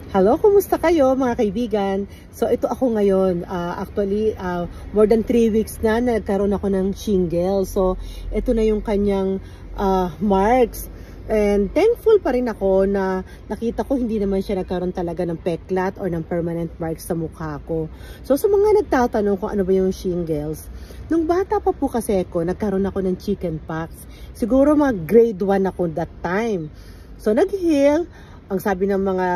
Hello, kumusta kayo mga kaibigan? So ito ako ngayon, actually more than 3 weeks na nagkaroon ako ng shingles. So ito na yung kanyang marks. And thankful pa rin ako na nakita ko hindi naman siya nagkaroon talaga ng peklat or ng permanent marks sa mukha ko. So sa mga nagtatanong kung ano ba yung shingles, nung bata pa po kasi ako, nagkaroon ako ng chickenpox. Siguro mga grade 1 ako that time. So nag-heal. Ang sabi ng mga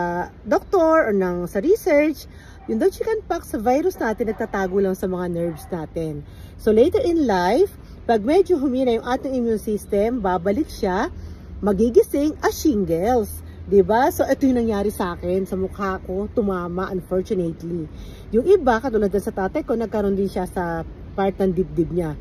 doktor o sa research, yung daw chickenpox sa virus natin nagtatago lang sa mga nerves natin. So later in life, pag medyo humina yung ating immune system, babalik siya, magigising as shingles. Diba? So ito yung nangyari sa akin, sa mukha ko, tumama unfortunately. Yung iba, katulad sa tatay ko, nagkaroon din siya sa part ng dibdib niya.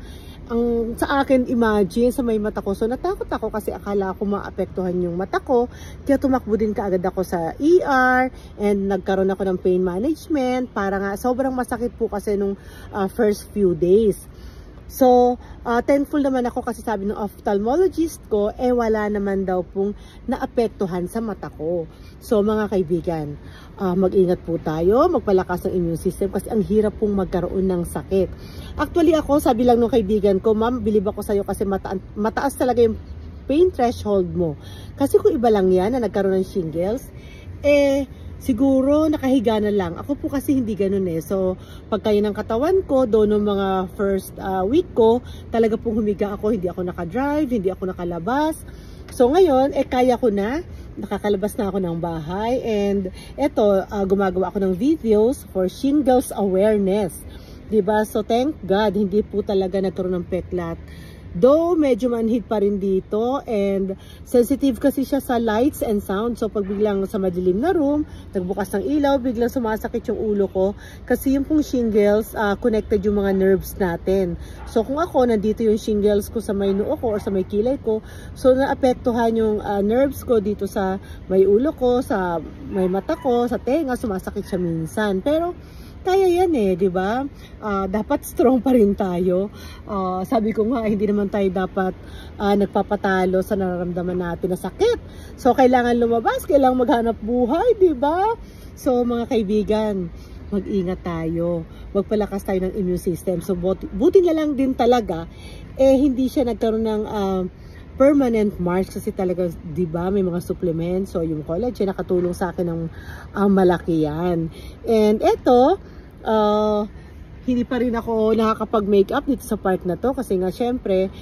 Ang sa akin, imagine, sa may mata ko. So, natakot ako kasi akala ko maapektuhan yung mata ko. Kaya tumakbo din kaagad ako sa ER and nagkaroon ako ng pain management. Para nga, sobrang masakit po kasi nung first few days. So, thankful naman ako kasi sabi ng ophthalmologist ko, wala naman daw pong naapektuhan sa mata ko. So, mga kaibigan, mag-ingat po tayo, magpalakas ng immune system kasi ang hirap pong magkaroon ng sakit. Actually ako, sabi lang ng kaibigan ko, ma'am, bilib ako sa'yo kasi mataas talaga yung pain threshold mo. Kasi kung iba lang yan na nagkaroon ng shingles, siguro nakahiga na lang. Ako po kasi hindi ganun eh. So, pagkaya ng katawan ko, doon ng mga first week ko, talaga pong humiga ako. Hindi ako nakadrive, hindi ako nakalabas. So, ngayon, kaya ko na. Nakakalabas na ako ng bahay. And, eto, gumagawa ako ng videos for shingles awareness. Diba? So, thank God, hindi po talaga nagkaroon ng peklat. Though, medyo manhid pa rin dito and sensitive kasi siya sa lights and sound. So, pag biglang sa madilim na room, nagbukas ng ilaw, biglang sumasakit yung ulo ko. Kasi yung pong shingles, connected yung mga nerves natin. So, kung ako, nandito yung shingles ko sa may noo ko or sa may kilay ko, so, naapektuhan yung nerves ko dito sa may ulo ko, sa may mata ko, sa tenga, sumasakit siya minsan. Pero, kaya yan di ba? Dapat strong pa rin tayo. Sabi ko nga, hindi naman tayo dapat nagpapatalo sa nararamdaman natin na sakit. So, kailangan lumabas, kailangan maghanap buhay, di ba? So, mga kaibigan, mag-ingat tayo. Magpalakas tayo ng immune system. So, buti na lang din talaga, hindi siya nagkaroon ng permanent marks kasi talaga, di ba, may mga supplements. So, yung collagen, nakatulong sa akin ng malaki yan. And eto, hindi pa rin ako nakakapag-makeup dito sa part na to kasi nga, syempre,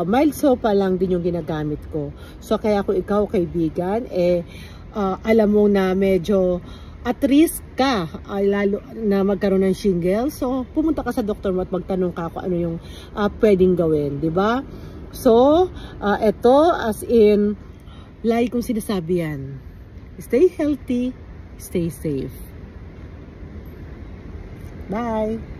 mild soap pa lang din yung ginagamit ko. So, kaya kung ikaw, kaibigan, alam mo na medyo at risk ka, lalo na magkaroon ng shingles. So, pumunta ka sa doktor mo at magtanong ka kung ano yung pwedeng gawin, di ba? So, eto, as in, lagi kong sinasabi yan. Stay healthy, stay safe. Bye!